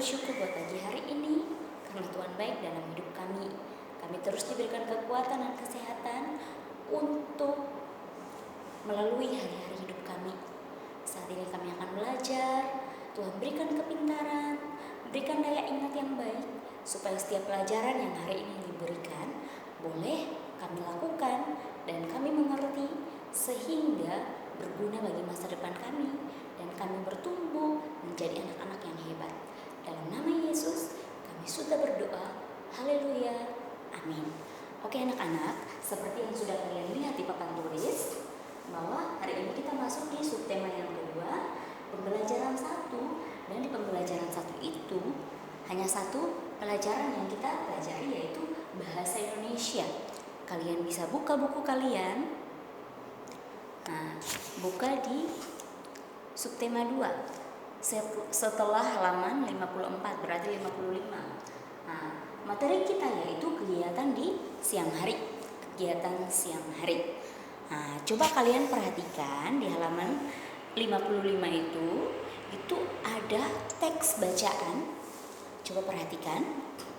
bersyukur buat pagi hari ini karena Tuhan baik dalam hidup kami. Kami terus diberikan kekuatan dan kesehatan untuk melalui hari-hari hidup kami. Saat ini kami akan belajar. Tuhan berikan kepintaran, berikan daya ingat yang baik supaya setiap pelajaran yang hari ini diberikan boleh kami lakukan dan kami mengerti sehingga berguna bagi masa depan kami dan kami bertumbuh menjadi anak-anak yang hebat. Dalam nama Yesus kami sudah berdoa. Haleluya. Amin. Oke anak-anak, seperti yang sudah kalian lihat di papan tulis, bahwa hari ini kita masuk di subtema yang kedua, pembelajaran 1. Dan di pembelajaran 1 itu hanya satu pelajaran yang kita pelajari, yaitu bahasa Indonesia. Kalian bisa buka buku kalian. Nah, buka di subtema 2 setelah halaman 54, berarti 55. Nah, materi kita yaitu kegiatan di siang hari. Kegiatan siang hari. Nah, coba kalian perhatikan di halaman 55 itu ada teks bacaan. Coba perhatikan,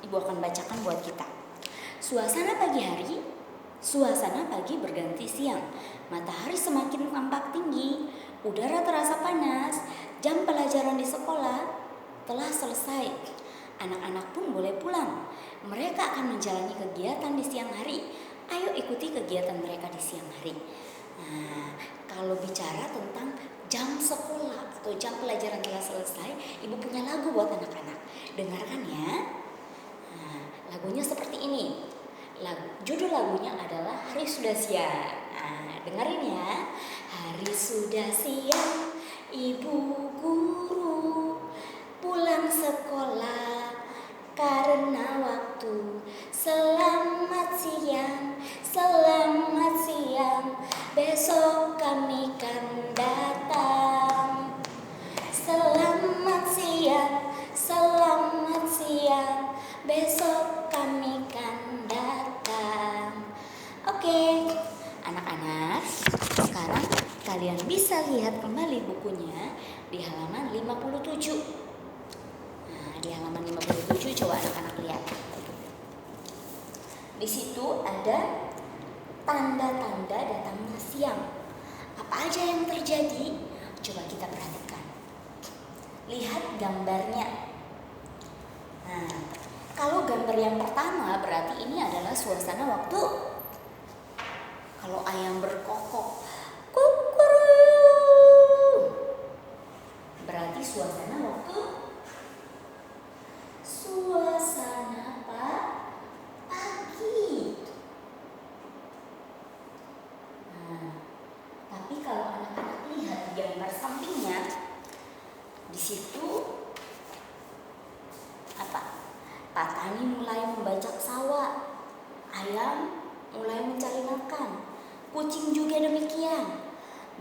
Ibu akan bacakan buat kita. Suasana pagi hari, suasana pagi berganti siang. Matahari semakin tampak tinggi, udara terasa panas, jam pelajaran di sekolah telah selesai. Anak-anak pun boleh pulang. Mereka akan menjalani kegiatan di siang hari. Ayo ikuti kegiatan mereka di siang hari. Nah, kalau bicara tentang jam sekolah atau jam pelajaran telah selesai, Ibu punya lagu buat anak-anak. Dengarkan ya. Nah, lagunya seperti ini. Judul lagunya adalah Hari Sudah Siang. Nah, dengerin ya. Hari sudah siang, Ibu guru pulang sekolah karena waktu. Selamat siang, besok kami kan datang. Selamat siang, besok kami kan datang. Oke, anak-anak, sekarang kalian bisa lihat kembali bukunya di halaman 57. Nah, di halaman 57 coba anak-anak lihat. Di situ ada tanda-tanda datangnya siang. Apa aja yang terjadi? Coba kita perhatikan. Lihat gambarnya. Nah, kalau gambar yang pertama berarti ini adalah suasana waktu kalau ayam berkokok. Berarti suasana waktu pagi. Nah, tapi kalau anak-anak lihat di gambar sampingnya, di situ apa? Petani mulai membajak sawah, ayam mulai mencari makan, kucing juga demikian.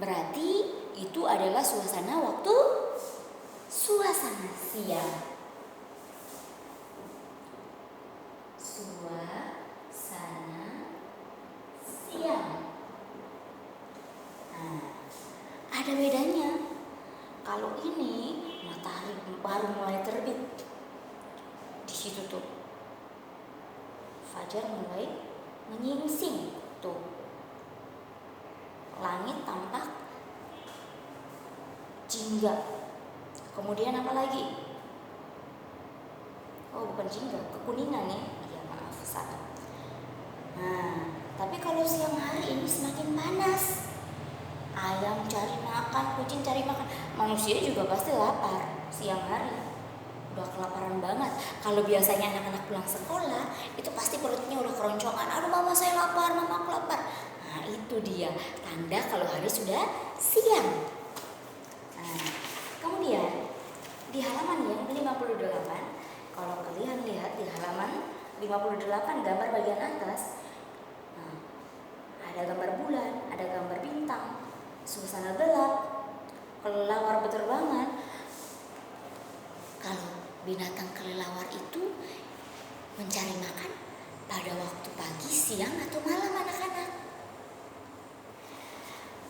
Berarti itu adalah suasana siang. Suasana siang. Nah, ada bedanya. Kalau ini matahari baru mulai terbit. Di situ tuh fajar mulai menyingsing tuh. Langit tampak jingga. Kemudian apa lagi? Oh, bukan jingga, kekuningan ya. Ya maaf, salah. Nah, tapi kalau siang hari ini semakin panas. Ayam cari makan, kucing cari makan. Manusia juga pasti lapar siang hari. Udah kelaparan banget. Kalau biasanya anak-anak pulang sekolah, itu pasti perutnya udah keroncongan. Aduh mama saya lapar, mama aku lapar. Nah, itu dia tanda kalau hari sudah siang. Nah, kemudian di halaman yang 58, kalau kalian lihat di halaman 58 gambar bagian atas, nah, ada gambar bulan, ada gambar bintang, suasana gelap, kelelawar berterbangan. Kalau binatang kelelawar itu mencari makan pada waktu pagi, siang, atau malam anak-anak?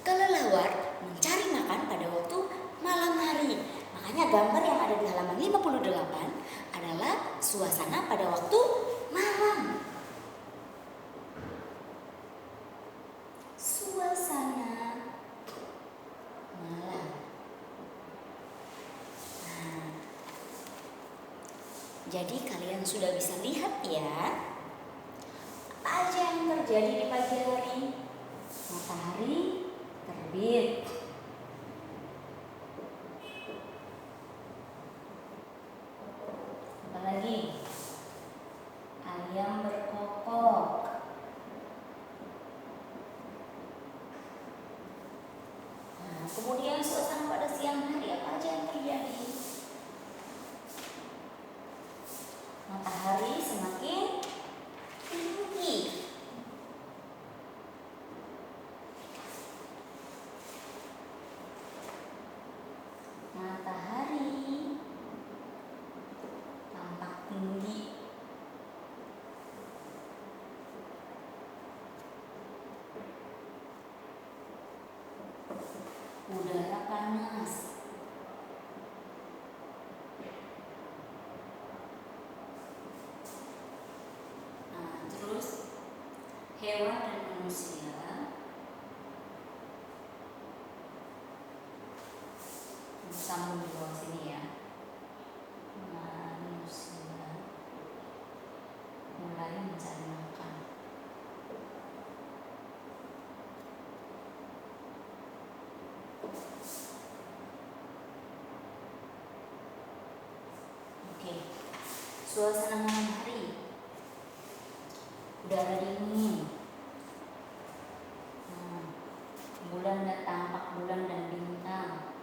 Kelelawar mencari makan pada waktu malam hari. Makanya gambar yang ada di halaman 58 Jadi kalian sudah bisa lihat ya, apa aja yang terjadi di pagi hari. Matahari terbit. Apalagi? Ayam berkokok. Nah, kemudian suasana pada siang hari apa aja yang terjadi? Matahari semakin tinggi. Matahari tampak tinggi. Udara panas. Nah, terus hewan dan manusia sambung di bawah sini ya. Manusia mulai mencari makan. Oke, suasana malam hari, udara dingin. Bulan dan tampak bulan dan bintang.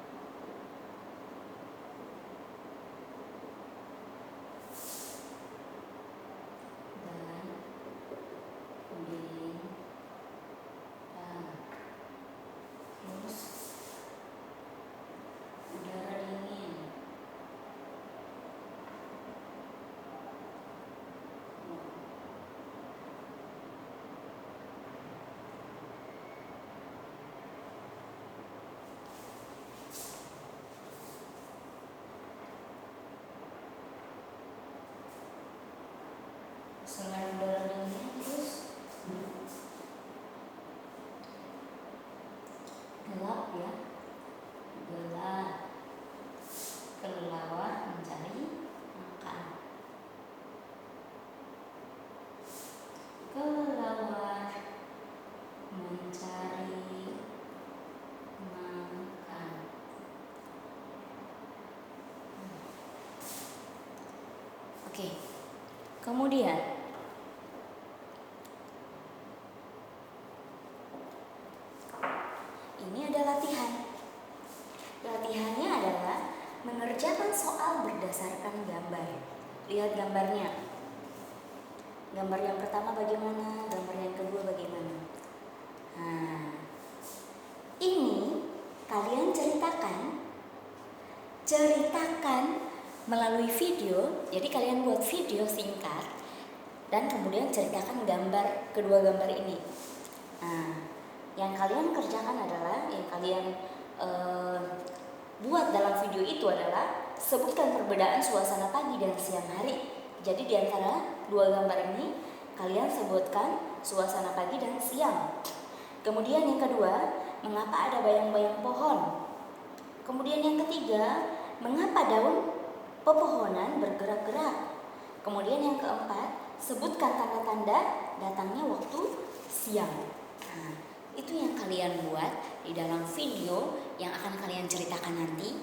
Dan bintang. Terus udara dingin. Selain udara dingin, terus gelap ya, gelap. Kelelawar mencari makan. Kelelawar mencari makan. Oke, kemudian ini ada latihan. Latihannya adalah mengerjakan soal berdasarkan gambar. Lihat gambarnya. Gambar yang pertama bagaimana, gambar yang kedua bagaimana. Nah, ini kalian ceritakan melalui video. Jadi kalian buat video singkat dan kemudian ceritakan gambar, kedua gambar ini. Nah, yang kalian kerjakan adalah, yang kalian buat dalam video itu adalah sebutkan perbedaan suasana pagi dan siang hari. Jadi di antara dua gambar ini kalian sebutkan suasana pagi dan siang. Kemudian yang kedua, mengapa ada bayang-bayang pohon. Kemudian yang ketiga, mengapa daun pepohonan bergerak-gerak. Kemudian yang keempat, sebutkan tanda-tanda datangnya waktu siang. Nah, itu yang kalian buat di dalam video yang akan kalian ceritakan nanti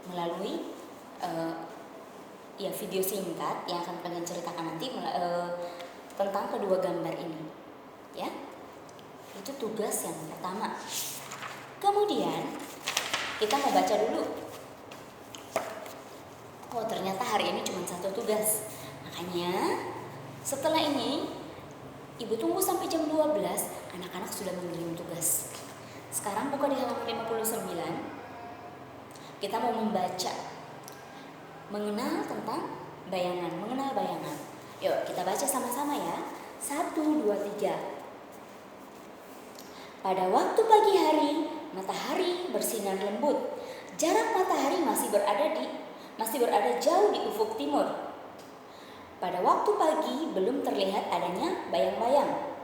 melalui video singkat yang akan kalian ceritakan nanti tentang kedua gambar ini. Ya, itu tugas yang pertama. Kemudian kita mau baca dulu. Oh, ternyata hari ini cuma satu tugas. Makanya setelah ini Ibu tunggu sampai jam 12, anak-anak sudah mengirim tugas. Sekarang buka di halaman 59. Kita mau membaca, mengenal tentang bayangan, mengenal bayangan. Yuk, kita baca sama-sama ya. 1, 2, 3. Pada waktu pagi hari, matahari bersinar lembut. Jarak matahari masih berada jauh di ufuk timur. Pada waktu pagi belum terlihat adanya bayang-bayang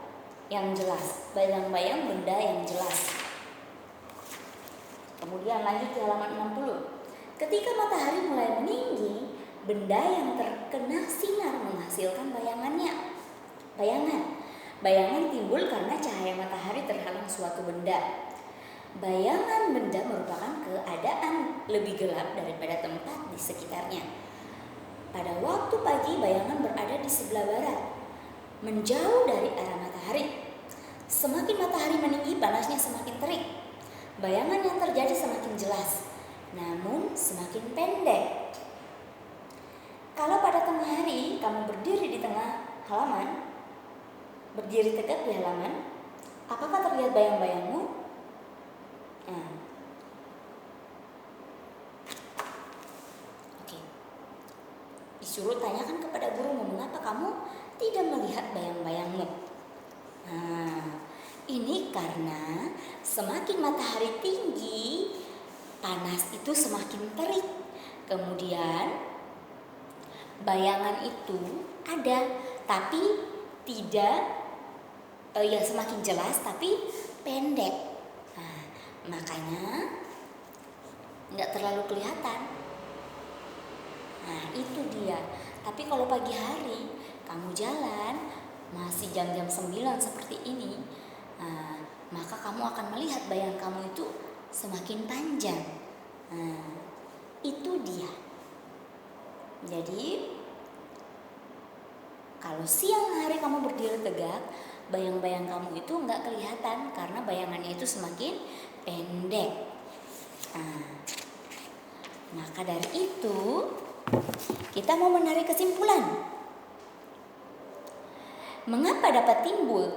yang jelas, bayang-bayang benda yang jelas. Kemudian lanjut ke halaman 60. Ketika matahari mulai meninggi, benda yang terkena sinar menghasilkan bayangan timbul karena cahaya matahari terhalang suatu benda. Bayangan benda merupakan keadaan lebih gelap daripada tempat di sekitarnya. Pada waktu pagi, bayangan berada di sebelah barat, menjauh dari arah matahari. Semakin matahari meninggi, panasnya semakin terik. Bayangan yang terjadi semakin jelas, namun semakin pendek. Kalau pada tengah hari kamu berdiri di tengah halaman, berdiri tegak di halaman, apakah terlihat bayang-bayangmu? Oke. Disuruh tanyakan kepada gurumu, mengapa kamu tidak melihat bayang-bayangmu? Ini karena semakin matahari tinggi, panas itu semakin terik. Kemudian bayangan itu ada, tapi tidak semakin jelas tapi pendek. Makanya nggak terlalu kelihatan. Itu dia. Tapi kalau pagi hari kamu jalan masih jam-jam 9 seperti ini, maka kamu akan melihat bayang kamu itu semakin panjang. Itu dia. Jadi kalau siang hari kamu berdiri tegak, bayang-bayang kamu itu nggak kelihatan karena bayangannya itu semakin pendek. Maka dari itu kita mau menarik kesimpulan. Mengapa dapat timbul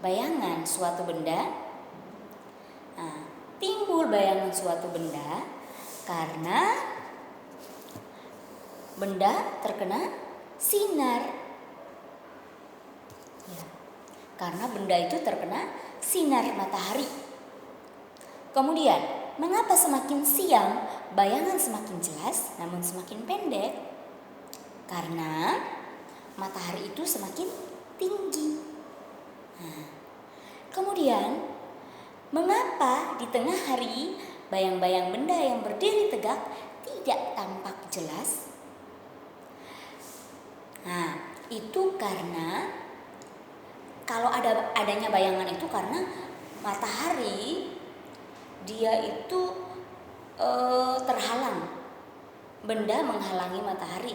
bayangan suatu benda? Timbul bayangan suatu benda karena benda terkena sinar. Karena benda itu terkena sinar matahari. Kemudian, mengapa semakin siang bayangan semakin jelas namun semakin pendek? Karena matahari itu semakin tinggi. Kemudian, mengapa di tengah hari bayang-bayang benda yang berdiri tegak tidak tampak jelas? Itu karena kalau adanya bayangan itu karena matahari dia itu terhalang. Benda menghalangi matahari,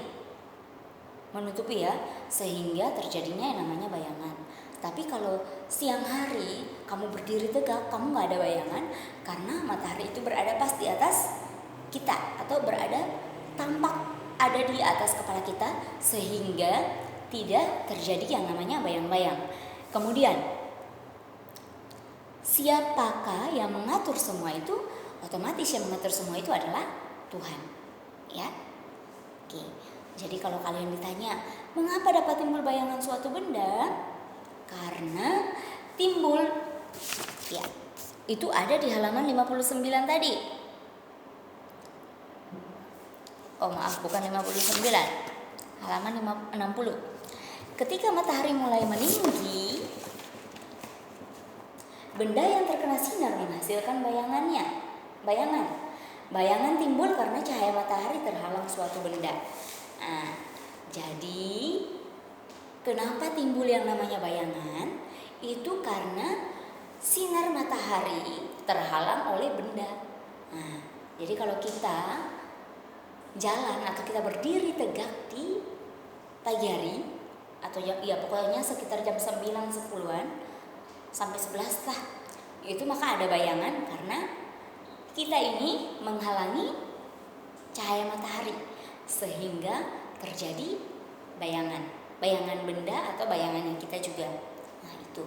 menutupi ya, sehingga terjadinya yang namanya bayangan. Tapi kalau siang hari kamu berdiri tegak, kamu nggak ada bayangan karena matahari itu berada pas di atas kita atau tampak ada di atas kepala kita, sehingga tidak terjadi yang namanya bayang-bayang. Kemudian, siapakah yang mengatur semua itu? Otomatis yang mengatur semua itu adalah Tuhan. Ya. Oke. Jadi kalau kalian ditanya, mengapa dapat timbul bayangan suatu benda? Karena timbul, ya, itu ada di halaman 59 tadi. Oh maaf, bukan 59, halaman 60. Ketika matahari mulai meninggi, benda yang terkena sinar menghasilkan bayangan timbul karena cahaya matahari terhalang suatu benda. Jadi kenapa timbul yang namanya bayangan? Itu karena sinar matahari terhalang oleh benda. Jadi kalau kita jalan atau kita berdiri tegak di pagi hari, atau ya pokoknya sekitar jam 9-10-an sampai 11 lah, itu maka ada bayangan karena kita ini menghalangi cahaya matahari, sehingga terjadi bayangan benda atau bayangan yang kita juga. Itu.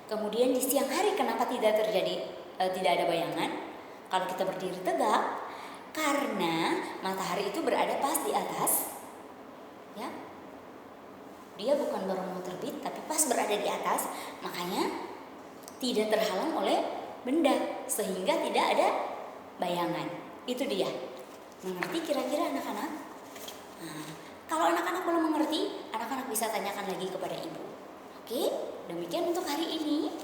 Kemudian di siang hari kenapa tidak ada bayangan? Kalau kita berdiri tegak, karena matahari itu berada pas di atas, ya. Dia bukan baru mau terbit, tapi pas berada di atas, makanya tidak terhalang oleh benda, sehingga tidak ada bayangan. Itu dia. Mengerti kira-kira anak-anak? Kalau anak-anak belum mengerti, anak-anak bisa tanyakan lagi kepada ibu. Oke, demikian untuk hari ini.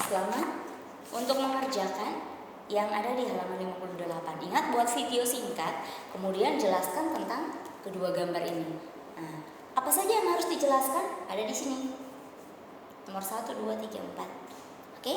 Selamat untuk mengerjakan yang ada di halaman 58. Ingat buat video singkat, kemudian jelaskan tentang kedua gambar ini. Nah, apa saja yang harus dijelaskan? Ada di sini. Nomor 1, 2, 3, 4. Oke?